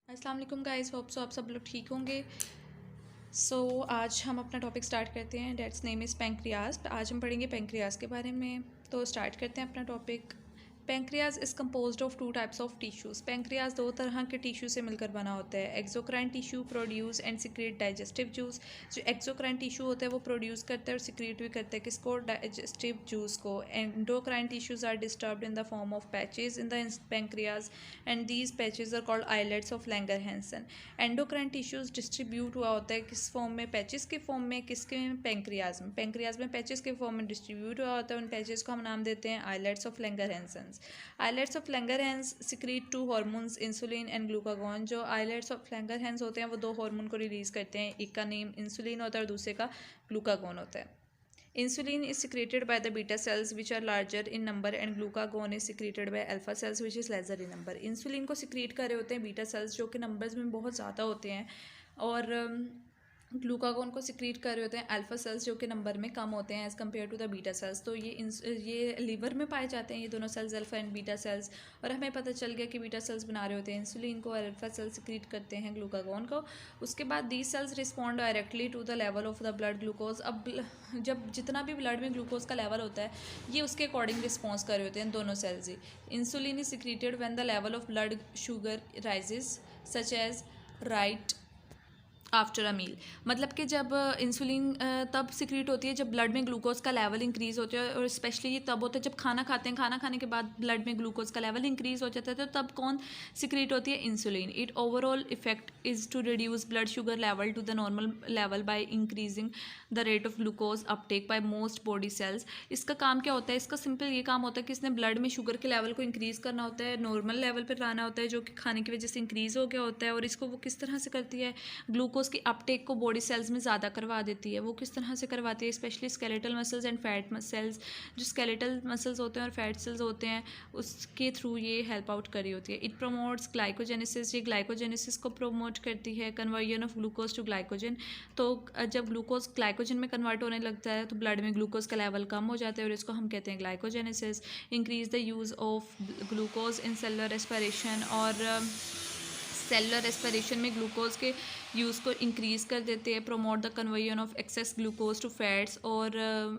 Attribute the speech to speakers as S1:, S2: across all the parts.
S1: अस्सलाम वालेकुम guys, hope so आप सब लोग ठीक होंगे। आज हम अपना टॉपिक स्टार्ट करते हैं। That's name is pancreas. आज हम पढ़ेंगे पेंक्रियाज के बारे में। तो स्टार्ट करते हैं अपना topic. Pancreas is composed of two types of tissues. Pancreas दो तरह के टिश्यू से मिलकर बना होता है। Exocrine tissue produce and secrete digestive juice. जो एक्सोक्राइन टिश्यू होता है वो प्रोड्यूस करता है और सिक्रेट भी करता है किसको, डाइजेस्टिव जूस को। Endocrine tissues are disturbed in the form of patches in the pancreas and these patches are called islets of Langerhans. Endocrine tissues distribute हुआ होता है किस फॉर्म में, पैचेस के फॉर्म में। किसके में? पेंक्रियाज में। पेंक्रियाज में पैचेस के फॉर्म में डिस्ट्रीब्यूट हुआ होता है। उन पैचेस को हम नाम देते हैं islets of Langerhans. Islets of Langerhans secrete two hormones, insulin and glucagon. जो आइलेट्स ऑफ लैंगरहैंस होते हैं वो दो हार्मोन को रिलीज़ करते हैं। एक का नेम इंसुलिन होता है और दूसरे का ग्लूकागॉन होता है। Insulin is secreted by the beta cells which are larger in number and glucagon is secreted by alpha cells which is lesser in number. Insulin को सिक्रीट कर रहे होते हैं बीटा सेल्स जो कि नंबर्स में बहुत ज़्यादा होते हैं, और ग्लूकागोन को सिक्रीट कर रहे होते हैं अल्फा सेल्स जो कि नंबर में कम होते हैं as compare to the beta cells. तो ये लीवर में पाए जाते हैं ये दोनों cells, alpha and beta cells. और हमें पता चल गया कि बीटा सेल्स बना रहे होते हैं इंसुलिन को और अल्फा सेल्स सिक्रीट करते हैं ग्लूकागोन को। उसके बाद these cells respond directly to the level of the blood glucose. अब जब जितना भी ब्लड में ग्लूकोज का लेवल होता है ये उसके अकॉर्डिंग रिस्पॉन्स कर रहे होते हैं दोनों सेल्स ही। Insulin is secreted when the level of blood sugar rises such as right after a meal. मतलब कि जब इंसुलिन तब सिक्रीट होती है जब ब्लड में ग्लूकोज का लेवल इंक्रीज़ होता है, और स्पेशली ये तब होता है जब खाना खाते हैं। खाना खाने के बाद ब्लड में ग्लूकोज का लेवल इंक्रीज़ हो जाता है तो तब कौन सिक्रीट होती है? Insulin. It overall effect is to reduce blood sugar level to the normal level by increasing the rate of glucose uptake by most body cells. इसका काम क्या होता है? इसका सिंपल ये काम होता है कि इसने ब्लड में शुगर के लेवल को इंक्रीज़ करना होता है, नॉर्मल लेवल पर लाना होता है जो कि खाने की वजह से इंक्रीज़ हो गया होता है। और इसको वो किस तरह से करती है? ग्लूकोज की अपटेक को बॉडी सेल्स में ज़्यादा करवा देती है। वो किस तरह से करवाती है? Specially skeletal muscles and fat cells. जो स्केलेटल मसल्स होते हैं और फैट सेल्स होते हैं उसके थ्रू ये हेल्प आउट करी होती है। It promotes glycogenesis. ये ग्लाइकोजेनेसिस को प्रमोट करती है, conversion of glucose to glycogen. तो जब ग्लूकोज ग्लाइकोजन में कन्वर्ट होने लगता है तो ब्लड में ग्लूकोज का लेवल कम हो जाता है और इसको हम कहते हैं glycogenesis. Increase the use of glucose in cellular respiration. और सेलुलर रेस्पिरेशन में ग्लूकोज के यूज़ को इंक्रीज़ कर देते हैं। Promote the conversion of excess glucose to fats. और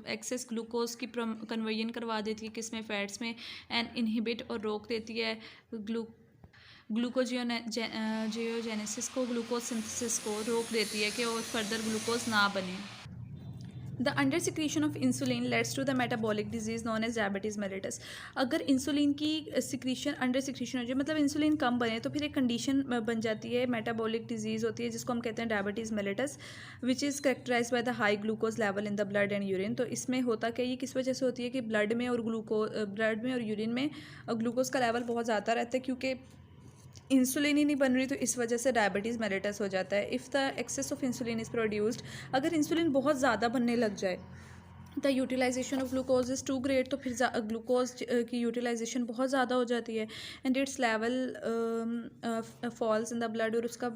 S1: एक्सेस ग्लूकोज की कन्वर्जन करवा देती है किस में? फैट्स में। एंड इनहिबिट और रोक देती है ग्लूकोजियोजेनेसिस को, ग्लूकोज सिंथेसिस को रोक देती है कि और फर्दर ग्लूकोज ना बने। The under secretion of insulin leads to the metabolic disease known as diabetes mellitus. अगर इंसुलिन की सिक्रीशन अंडर सिक्रीशन हो जाए, मतलब इंसुलिन कम बने, तो फिर एक कंडीशन बन जाती है, मेटाबॉलिक डिजीज़ होती है जिसको हम कहते हैं diabetes mellitus, which is characterize by the high glucose level in the blood and urine. तो इसमें होता क्या, ये किस वजह से होती है कि ब्लड में और यूरिन में ग्लूकोज का लेवल बहुत ज़्यादा रहता है, क्योंकि इंसुलिन ही नहीं बन रही, तो इस वजह से डायबिटीज़ मेलिटस हो जाता है। If the excess of insulin is produced, अगर इंसुलिन बहुत ज़्यादा बनने लग जाए, the utilization of glucose is too great, तो फिर ग्लूकोज की यूटिलाइजेशन बहुत ज़्यादा हो जाती है। And it's level falls in the blood, और उसका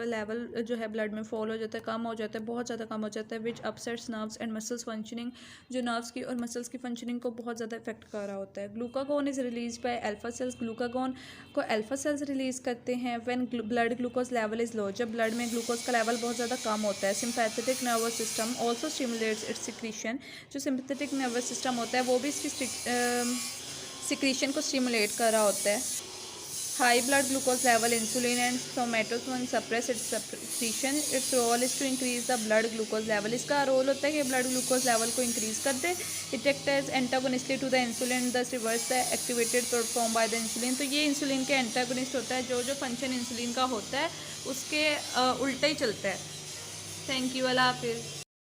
S1: लेवल जो है ब्लड में फॉल हो जाता है, कम हो जाता है, बहुत ज़्यादा कम हो जाता है। Which upsets nerves and muscles functioning, जो नर्व्स की और मसल्स की फंक्शनिंग को बहुत ज़्यादा इफेक्ट कर रहा होता है। Glucagon is release by alpha cells. Glucagon को अल्फा सेल्स रिलीज़ करते हैं when blood glucose level is low, जब ब्लड में ग्लूकोज का लेवल बहुत ज़्यादा कम होता है। Sympathetic nervous system also stimulates it's secretion. जो सिंपैथेटिक नर्वस सिस्टम होता है वो भी इसकी सिक्रीशन को स्टिमुलेट कर रहा होता है। High blood glucose level, insulin and somatostatin suppress its secretion. Its role is to increase the blood glucose level. इसका रोल होता है कि ब्लड ग्लूकोज लेवल को इंक्रीज कर दे। It act as antagonistically to the insulin, thus reverse the activated perform by the insulin. तो ये इंसुलिन के एंटागोनिस्ट होता है, जो फंक्शन इंसुलिन का होता है उसके उल्टा ही चलता है। थैंक यू, अल्लाह हाफिज़।